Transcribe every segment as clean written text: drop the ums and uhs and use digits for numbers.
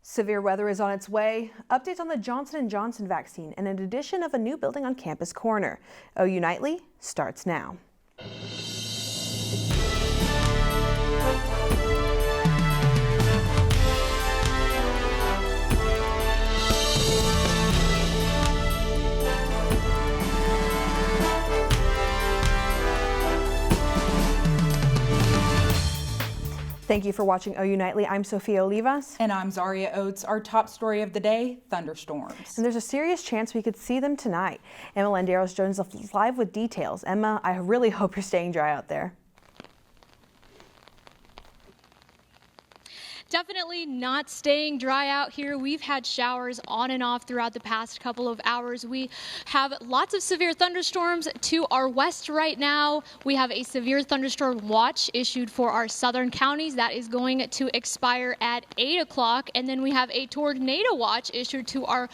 Severe weather is on its way. Updates on the Johnson & Johnson vaccine and an addition of a new building on Campus Corner. OU Nightly starts now. Thank you for watching OU Nightly. I'm Sofia Olivas. And I'm Zaria Oates. Our top story of the day, thunderstorms. And there's a serious chance we could see them tonight. Emma Landeros joins us live with details. Emma, I really hope you're staying dry out there. Definitely not staying dry out here. We've had showers on and off throughout the past couple of hours. We have lots of severe thunderstorms to our west right now. We have a severe thunderstorm watch issued for our southern counties. That is going to expire at 8 o'clock. And then we have a tornado watch issued to our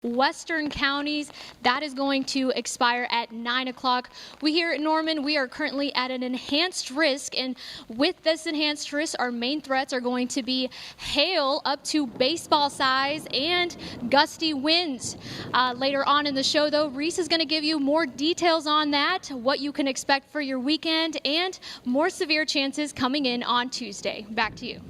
western counties. That is going to expire at 9 o'clock. We here at Norman, we are currently at an enhanced risk, and with this enhanced risk, our main threats are going to be hail up to baseball size and gusty winds. Later on in the show, though, Reece is going to give you more details on that, what you can expect for your weekend, and more severe chances coming in on Tuesday. Back to you.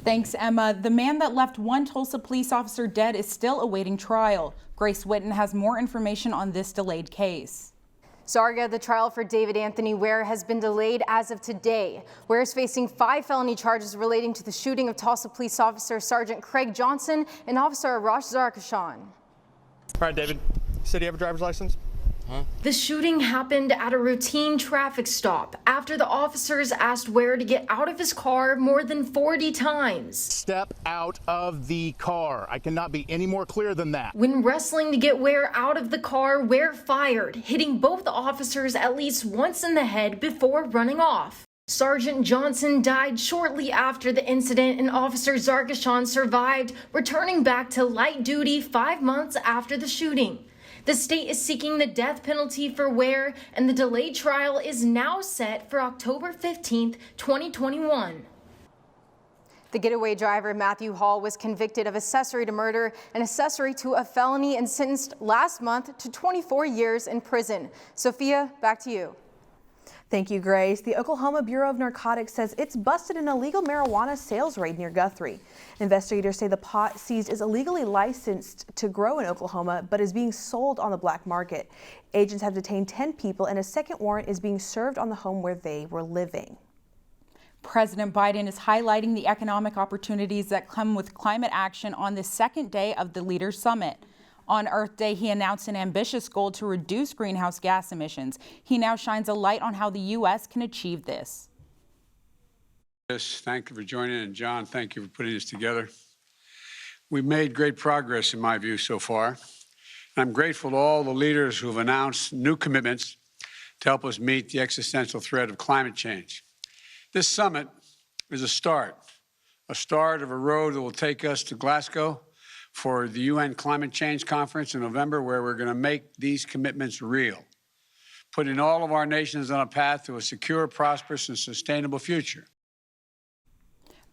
Thanks, Emma. The man that left one Tulsa police officer dead is still awaiting trial. Grace Whitten has more information on this delayed case. Zaria, the trial for David Anthony Ware has been delayed as of today. Ware is facing 5 felony charges relating to the shooting of Tulsa police officer Sergeant Craig Johnson and Officer Arash Zarkashan. All right, David. So do you have a driver's license? The shooting happened at a routine traffic stop after the officers asked Ware to get out of his car more than 40 times. Step out of the car. I cannot be any more clear than that. When wrestling to get Ware out of the car, Ware fired, hitting both officers at least once in the head before running off. Sergeant Johnson died shortly after the incident, and Officer Zarkashan survived, returning back to light duty 5 months after the shooting. The state is seeking the death penalty for Ware, and the delayed trial is now set for October 15th, 2021. The getaway driver, Matthew Hall, was convicted of accessory to murder and accessory to a felony and sentenced last month to 24 years in prison. Sophia, back to you. Thank you, Grace. The Oklahoma Bureau of Narcotics says it's busted an illegal marijuana sales raid near Guthrie. Investigators say the pot seized is illegally licensed to grow in Oklahoma, but is being sold on the black market. Agents have detained 10 people, and a second warrant is being served on the home where they were living. President Biden is highlighting the economic opportunities that come with climate action on the second day of the Leaders Summit. On Earth Day, he announced an ambitious goal to reduce greenhouse gas emissions. He now shines a light on how the U.S. can achieve this. Yes, thank you for joining, and John, thank you for putting this together. We've made great progress, in my view, so far. And I'm grateful to all the leaders who have announced new commitments to help us meet the existential threat of climate change. This summit is a start of a road that will take us to Glasgow for the UN Climate Change Conference in November, where we're going to make these commitments real, putting all of our nations on a path to a secure, prosperous, and sustainable future.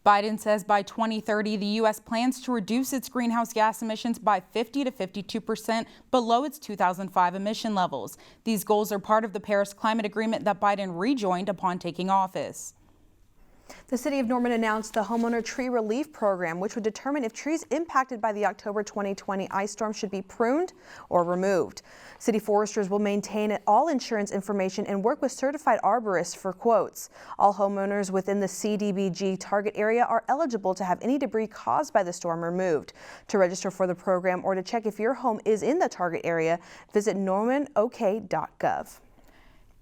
Biden says by 2030, the U.S. plans to reduce its greenhouse gas emissions by 50 to 52% below its 2005 emission levels. These goals are part of the Paris Climate Agreement that Biden rejoined upon taking office. The city of Norman announced the homeowner tree relief program, which would determine if trees impacted by the October 2020 ice storm should be pruned or removed. City foresters will maintain all insurance information and work with certified arborists for quotes. All homeowners within the CDBG target area are eligible to have any debris caused by the storm removed. To register for the program or to check if your home is in the target area, visit normanok.gov.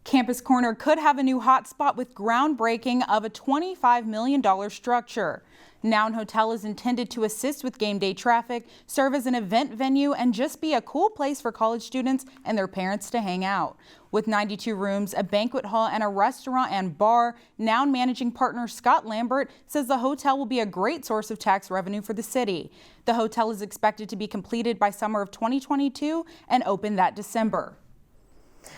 Campus Corner could have a new hotspot with groundbreaking of a $25 million structure. Noun Hotel is intended to assist with game day traffic, serve as an event venue, and just be a cool place for college students and their parents to hang out. With 92 rooms, a banquet hall, and a restaurant and bar, Noun managing partner Scott Lambert says the hotel will be a great source of tax revenue for the city. The hotel is expected to be completed by summer of 2022 and open that December.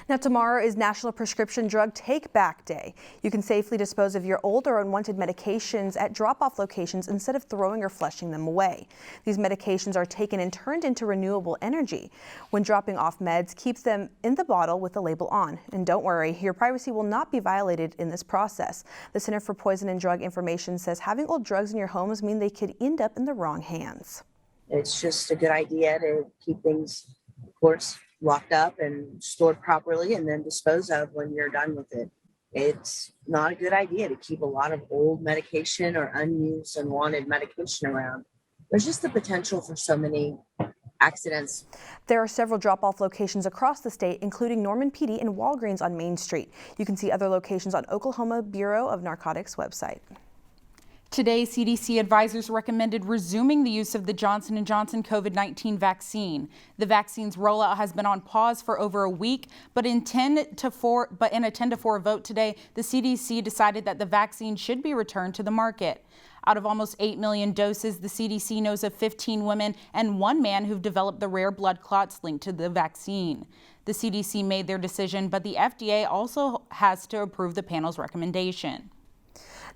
Now, tomorrow is National Prescription Drug Take Back Day. You can safely dispose of your old or unwanted medications at drop-off locations instead of throwing or flushing them away. These medications are taken and turned into renewable energy. When dropping off meds, keep them in the bottle with the label on. And don't worry, your privacy will not be violated in this process. The Center for Poison and Drug Information says having old drugs in your homes mean they could end up in the wrong hands. It's just a good idea to keep things, of course, locked up and stored properly and then disposed of when you're done with it. It's not a good idea to keep a lot of old medication or unused, unwanted medication around. There's just the potential for so many accidents. There are several drop-off locations across the state, including Norman PD and Walgreens on Main Street. You can see other locations on Oklahoma Bureau of Narcotics website. Today, CDC advisors recommended resuming the use of the Johnson & Johnson COVID-19 vaccine. The vaccine's rollout has been on pause for over a week, but in a 10-4 vote today, the CDC decided that the vaccine should be returned to the market. Out of almost 8 million doses, the CDC knows of 15 women and 1 man who've developed the rare blood clots linked to the vaccine. The CDC made their decision, but the FDA also has to approve the panel's recommendation.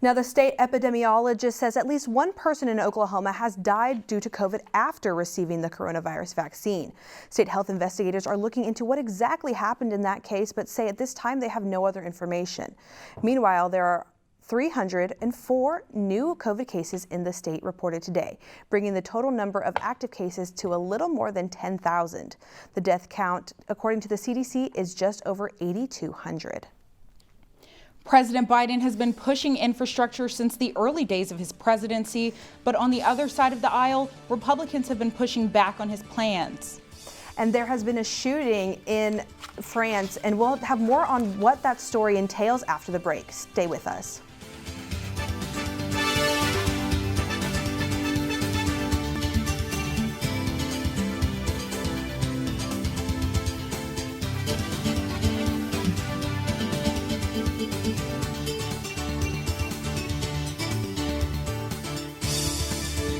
Now, the state epidemiologist says at least 1 person in Oklahoma has died due to COVID after receiving the coronavirus vaccine. State health investigators are looking into what exactly happened in that case, but say at this time they have no other information. Meanwhile, there are 304 new COVID cases in the state reported today, bringing the total number of active cases to a little more than 10,000. The death count, according to the CDC, is just over 8,200. President Biden has been pushing infrastructure since the early days of his presidency, but on the other side of the aisle, Republicans have been pushing back on his plans. And there has been a shooting in France, and we'll have more on what that story entails after the break. Stay with us.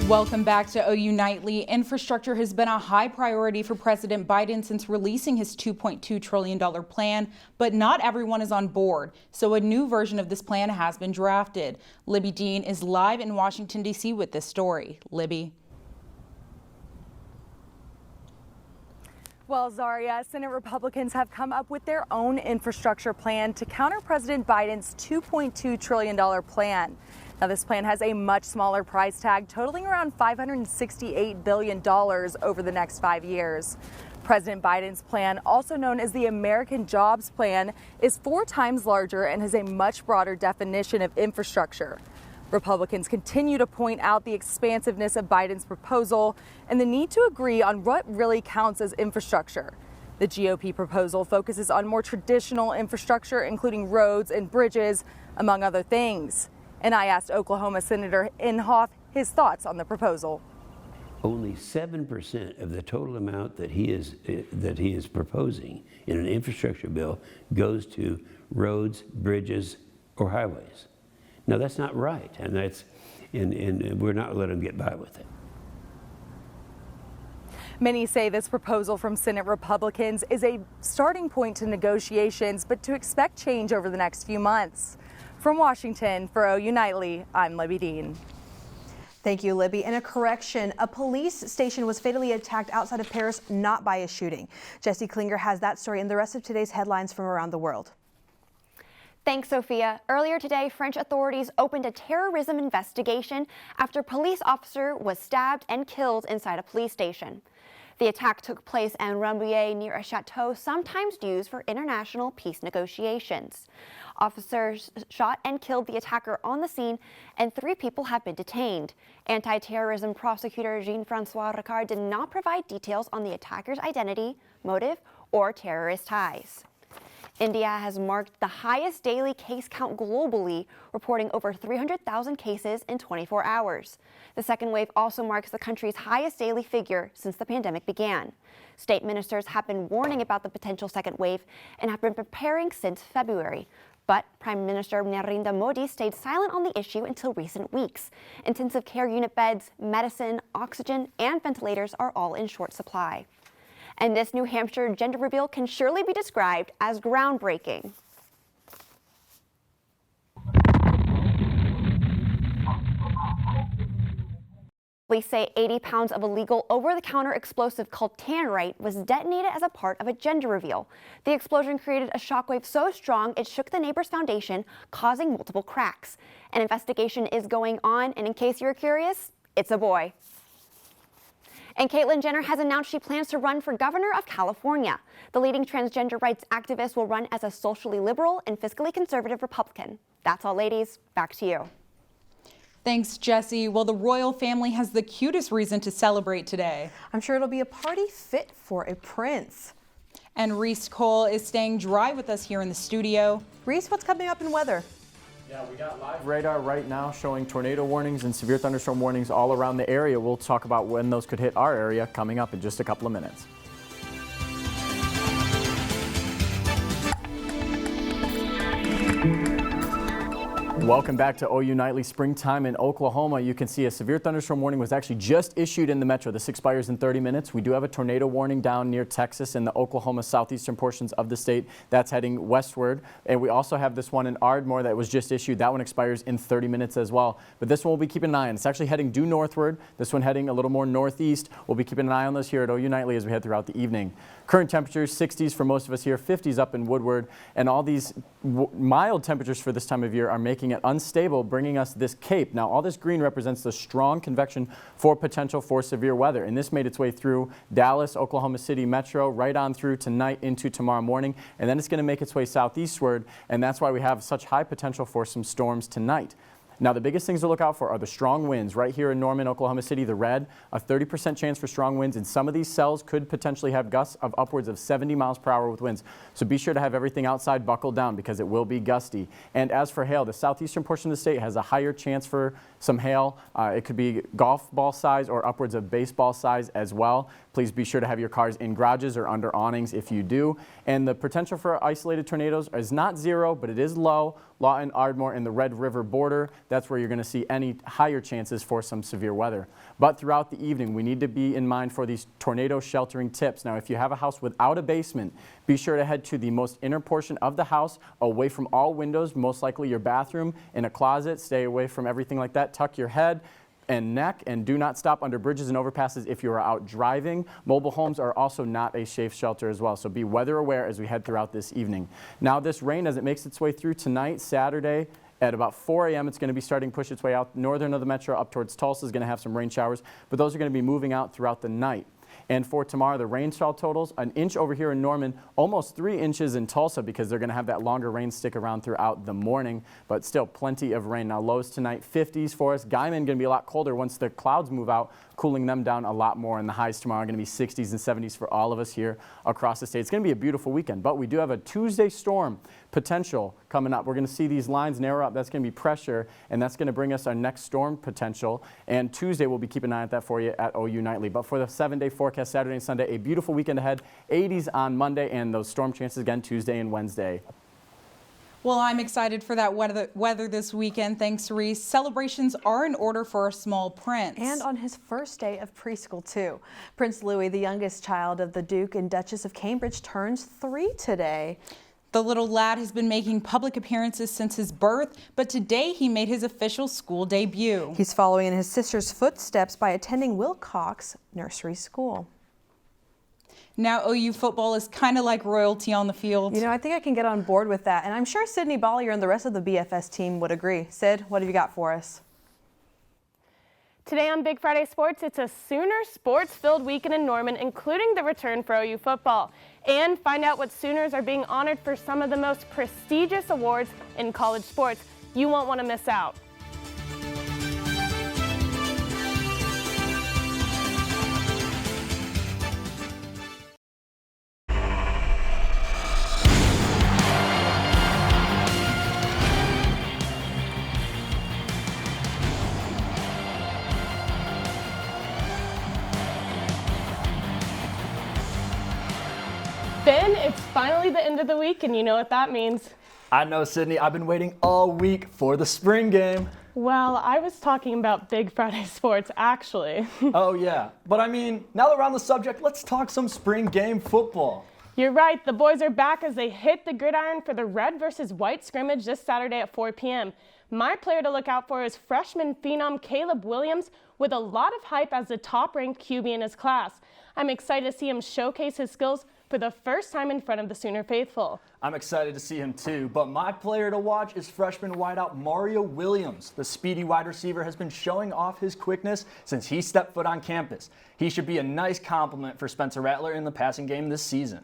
Welcome back to OU Nightly. Infrastructure has been a high priority for President Biden since releasing his $2.2 trillion plan, but not everyone is on board. So a new version of this plan has been drafted. Libbey Dean is live in Washington, D.C. with this story. Libbey. Well, Zaria, Senate Republicans have come up with their own infrastructure plan to counter President Biden's $2.2 trillion plan. Now, this plan has a much smaller price tag, totaling around $568 billion over the next 5 years. President Biden's plan, also known as the American Jobs Plan, is 4 times larger and has a much broader definition of infrastructure. Republicans continue to point out the expansiveness of Biden's proposal and the need to agree on what really counts as infrastructure. The GOP proposal focuses on more traditional infrastructure, including roads and bridges, among other things. And I asked Oklahoma Senator Inhofe his thoughts on the proposal. Only 7% of the total amount that he is proposing in an infrastructure bill goes to roads, bridges, or highways. Now, that's not right, and we're not letting them get by with it. Many say this proposal from Senate Republicans is a starting point to negotiations, but to expect change over the next few months. From Washington, for OU Nightly, I'm Libbey Dean. Thank you, Libbey. And a correction, a police station was fatally attacked outside of Paris, not by a shooting. Jessie Klinger has that story and the rest of today's headlines from around the world. Thanks, Sofia. Earlier today, French authorities opened a terrorism investigation after a police officer was stabbed and killed inside a police station. The attack took place in Rambouillet near a chateau sometimes used for international peace negotiations. Officers shot and killed the attacker on the scene, and 3 people have been detained. Anti-terrorism prosecutor Jean-Francois Ricard did not provide details on the attacker's identity, motive, or terrorist ties. India has marked the highest daily case count globally, reporting over 300,000 cases in 24 hours. The second wave also marks the country's highest daily figure since the pandemic began. State ministers have been warning about the potential second wave and have been preparing since February. But Prime Minister Narendra Modi stayed silent on the issue until recent weeks. Intensive care unit beds, medicine, oxygen, and ventilators are all in short supply. And this New Hampshire gender reveal can surely be described as groundbreaking. Police say 80 pounds of illegal over-the-counter explosive called tannerite was detonated as a part of a gender reveal. The explosion created a shockwave so strong it shook the neighbor's foundation, causing multiple cracks. An investigation is going on, and in case you're curious, it's a boy. And Caitlyn Jenner has announced she plans to run for governor of California. The leading transgender rights activist will run as a socially liberal and fiscally conservative Republican. That's all, ladies. Back to you. Thanks, Jessie. Well, the royal family has the cutest reason to celebrate today. I'm sure it'll be a party fit for a prince. And Reece Cole is staying dry with us here in the studio. Reece, what's coming up in weather? Yeah, we got live radar right now showing tornado warnings and severe thunderstorm warnings all around the area. We'll talk about when those could hit our area coming up in just a couple of minutes. Welcome back to OU Nightly. Springtime in Oklahoma. You can see a severe thunderstorm warning was actually just issued in the metro. This expires in 30 minutes. We do have a tornado warning down near Texas and the Oklahoma southeastern portions of the state. That's heading westward. And we also have this one in Ardmore that was just issued. That one expires in 30 minutes as well. But this one we'll be keeping an eye on. It's actually heading due northward. This one heading a little more northeast. We'll be keeping an eye on those here at OU Nightly as we head throughout the evening. Current temperatures, 60s for most of us here, 50s up in Woodward. And all these mild temperatures for this time of year are making it unstable, bringing us this cape. Now, all this green represents the strong convection for potential for severe weather. And this made its way through Dallas, Oklahoma City Metro, right on through tonight into tomorrow morning. And then it's going to make its way southeastward. And that's why we have such high potential for some storms tonight. Now, the biggest things to look out for are the strong winds. Right here in Norman, Oklahoma City, the red, a 30% chance for strong winds, and some of these cells could potentially have gusts of upwards of 70 miles per hour with winds. So be sure to have everything outside buckled down because it will be gusty. And as for hail, the southeastern portion of the state has a higher chance for some hail. It could be golf ball size or upwards of baseball size as well. Please be sure to have your cars in garages or under awnings if you do. And the potential for isolated tornadoes is not zero, but it is low. Lawton, Ardmore, and the Red River border, that's where you're going to see any higher chances for some severe weather. But throughout the evening, we need to be in mind for these tornado sheltering tips. Now, if you have a house without a basement, be sure to head to the most inner portion of the house, away from all windows, most likely your bathroom, in a closet. Stay away from everything like that. Tuck your head and neck, and do not stop under bridges and overpasses if you are out driving. Mobile homes are also not a safe shelter as well, so be weather aware as we head throughout this evening. Now, this rain, as it makes its way through tonight, Saturday, at about 4 a.m., it's going to be starting to push its way out northern of the metro up towards Tulsa. Is going to have some rain showers, but those are going to be moving out throughout the night. And for tomorrow, the rainfall totals, an inch over here in Norman, almost 3 inches in Tulsa because they're going to have that longer rain stick around throughout the morning, but still plenty of rain. Now, lows tonight, 50s for us. Guyman going to be a lot colder once the clouds move out, cooling them down a lot more. And the highs tomorrow are going to be 60s and 70s for all of us here across the state. It's going to be a beautiful weekend, but we do have a Tuesday storm potential coming up. We're going to see these lines narrow up. That's going to be pressure, and that's going to bring us our next storm potential. And Tuesday, we'll be keeping an eye on that for you at OU Nightly. But for the 7-day forecast, Saturday and Sunday, a beautiful weekend ahead. 80s on Monday, and those storm chances again Tuesday and Wednesday. Well, I'm excited for that weather this weekend. Thanks, Reece. Celebrations are in order for our small prince. And on his first day of preschool, too. Prince Louis, the youngest child of the Duke and Duchess of Cambridge, turns 3 today. The little lad has been making public appearances since his birth, but today he made his official school debut. He's following in his sister's footsteps by attending Wilcox Nursery School. Now OU football is kind of like royalty on the field. You know, I think I can get on board with that, and I'm sure Sydney Baulier and the rest of the BFS team would agree. Sid, what have you got for us? Today on Big Friday Sports, it's a Sooner sports-filled weekend in Norman, including the return for OU football. And find out what Sooners are being honored for some of the most prestigious awards in college sports. You won't want to miss out. Ben, it's finally the end of the week, and you know what that means. I know, Sydney. I've been waiting all week for the spring game. Well, I was talking about Big Friday sports, actually. Oh, yeah. But I mean, now that we're on the subject, let's talk some spring game football. You're right. The boys are back as they hit the gridiron for the red versus white scrimmage this Saturday at 4 p.m. My player to look out for is freshman phenom Caleb Williams, with a lot of hype as the top-ranked QB in his class. I'm excited to see him showcase his skills for the first time in front of the Sooner faithful. I'm excited to see him too, but my player to watch is freshman wideout Mario Williams. The speedy wide receiver has been showing off his quickness since he stepped foot on campus. He should be a nice compliment for Spencer Rattler in the passing game this season.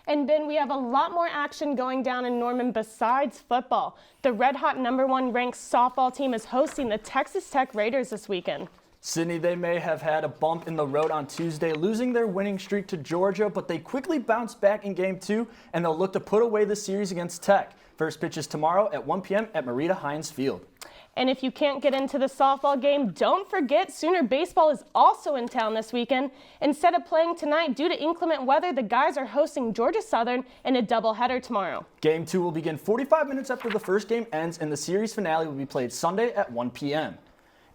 And Ben, we have a lot more action going down in Norman besides football. The red-hot #1 ranked softball team is hosting the Texas Tech Raiders this weekend. Sydney, they may have had a bump in the road on Tuesday, losing their winning streak to Georgia, but they quickly bounced back in Game 2, and they'll look to put away the series against Tech. First pitch is tomorrow at 1 p.m. at Marita Hines Field. And if you can't get into the softball game, don't forget Sooner baseball is also in town this weekend. Instead of playing tonight due to inclement weather, the guys are hosting Georgia Southern in a doubleheader tomorrow. Game 2 will begin 45 minutes after the first game ends, and the series finale will be played Sunday at 1 p.m.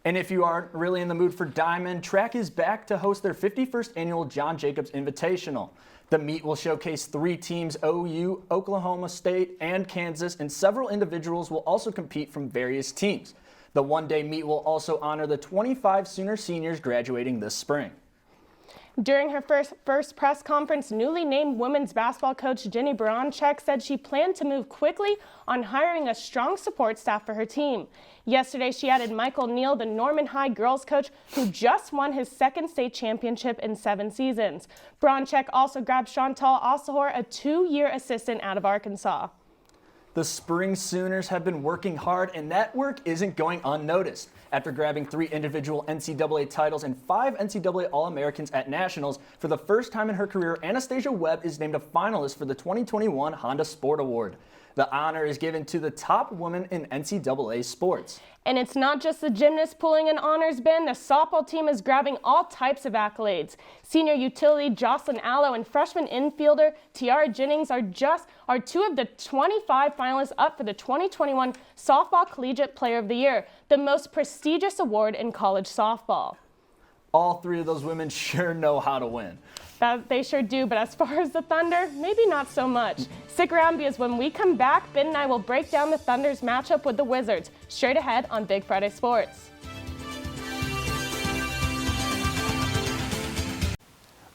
And if you aren't really in the mood for Diamond, track is back to host their 51st annual John Jacobs Invitational. The meet will showcase 3 teams, OU, Oklahoma State, and Kansas, and several individuals will also compete from various teams. The one-day meet will also honor the 25 Sooner seniors graduating this spring. During her first press conference, newly named women's basketball coach Jenny Baranchek said she planned to move quickly on hiring a strong support staff for her team. Yesterday, she added Michael Neal, the Norman High girls coach, who just won his 2nd state championship in 7 seasons. Baranchek also grabbed Chantal Osahor, a 2-year assistant out of Arkansas. The spring Sooners have been working hard, and that work isn't going unnoticed. After grabbing 3 individual NCAA titles and 5 NCAA All-Americans at Nationals, for the first time in her career, Anastasia Webb is named a finalist for the 2021 Honda Sport Award. The honor is given to the top woman in NCAA sports. And it's not just the gymnast pulling an honors bin. The softball team is grabbing all types of accolades. Senior utility Jocelyn Allo and freshman infielder Tiara Jennings are 2 of the 25 finalists up for the 2021 Softball Collegiate Player of the Year, the most prestigious award in college softball. All 3 of those women sure know how to win. That they sure do, but as far as the Thunder, maybe not so much. Stick around because when we come back, Ben and I will break down the Thunder's matchup with the Wizards, straight ahead on Big Friday Sports.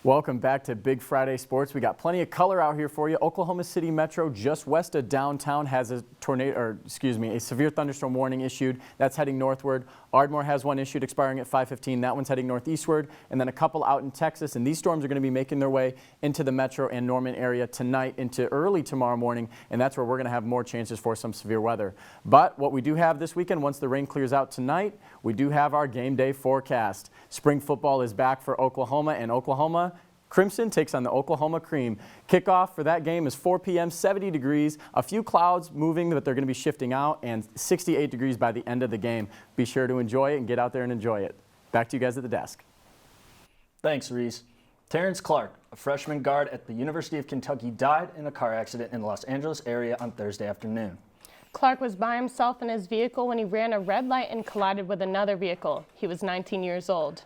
Welcome back to Big Friday Sports. We got plenty of color out here for you. Oklahoma City Metro, just west of downtown, has a severe thunderstorm warning issued. That's heading northward. Ardmore has one issued expiring at 5:15. That one's heading northeastward, and then a couple out in Texas. And these storms are going to be making their way into the Metro and Norman area tonight into early tomorrow morning, and that's where we're going to have more chances for some severe weather. But what we do have this weekend, once the rain clears out tonight, we do have our game day forecast. Spring football is back for Oklahoma, and Oklahoma Crimson takes on the Oklahoma Cream. Kickoff for that game is 4 p.m., 70 degrees, a few clouds moving, but they're going to be shifting out, and 68 degrees by the end of the game. Be sure to enjoy it and get out there and enjoy it. Back to you guys at the desk. Thanks, Reece. Terrence Clark, a freshman guard at the University of Kentucky, died in a car accident in the Los Angeles area on Thursday afternoon. Clark was by himself in his vehicle when he ran a red light and collided with another vehicle. He was 19 years old.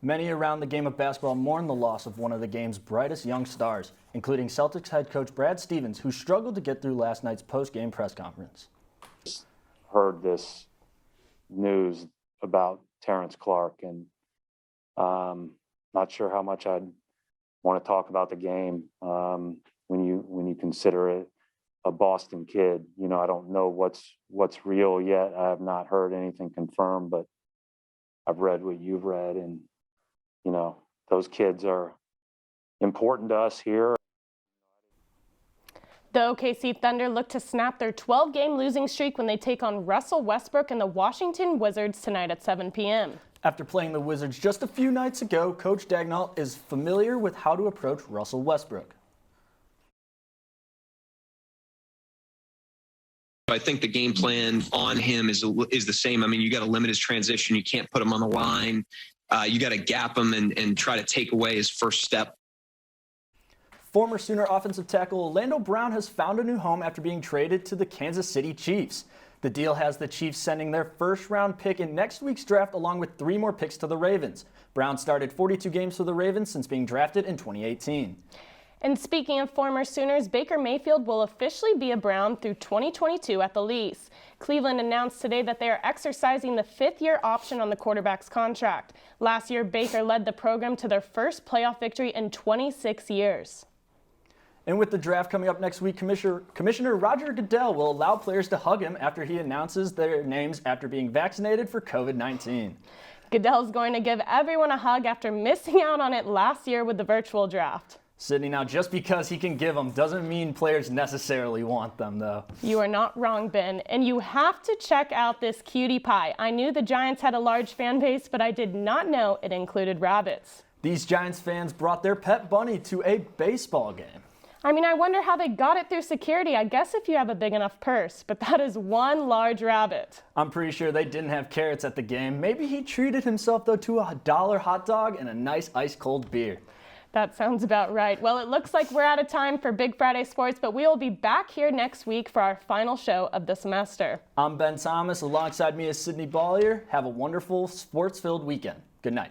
Many around the game of basketball mourn the loss of one of the game's brightest young stars, including Celtics head coach Brad Stevens, who struggled to get through last night's post-game press conference. Heard this news about Terrence Clark, and not sure how much I'd want to talk about the game when you consider it a Boston kid. You know, I don't know what's real yet. I have not heard anything confirmed, but I've read what you've read, and you know, those kids are important to us here. The OKC Thunder look to snap their 12-game losing streak when they take on Russell Westbrook and the Washington Wizards tonight at 7 p.m. After playing the Wizards just a few nights ago, Coach Dagnall is familiar with how to approach Russell Westbrook. I think the game plan on him is the same. I mean, you got to limit his transition. You can't put him on the line. You got to gap him and try to take away his first step. Former Sooner offensive tackle Orlando Brown has found a new home after being traded to the Kansas City Chiefs. The deal has the Chiefs sending their first-round pick in next week's draft along with 3 more picks to the Ravens. Brown started 42 games for the Ravens since being drafted in 2018. And speaking of former Sooners, Baker Mayfield will officially be a Brown through 2022 at the lease. Cleveland announced today that they are exercising the 5th-year option on the quarterback's contract. Last year, Baker led the program to their first playoff victory in 26 years. And with the draft coming up next week, Commissioner Roger Goodell will allow players to hug him after he announces their names after being vaccinated for COVID-19. Goodell's going to give everyone a hug after missing out on it last year with the virtual draft. Sydney, now just because he can give them doesn't mean players necessarily want them, though. You are not wrong, Ben. And you have to check out this cutie pie. I knew the Giants had a large fan base, but I did not know it included rabbits. These Giants fans brought their pet bunny to a baseball game. I mean, I wonder how they got it through security. I guess if you have a big enough purse, but that is one large rabbit. I'm pretty sure they didn't have carrots at the game. Maybe he treated himself, though, to a $1 hot dog and a nice ice-cold beer. That sounds about right. Well, it looks like we're out of time for Big Friday Sports, but we will be back here next week for our final show of the semester. I'm Ben Thomas. Alongside me is Sydney Baulier. Have a wonderful sports-filled weekend. Good night.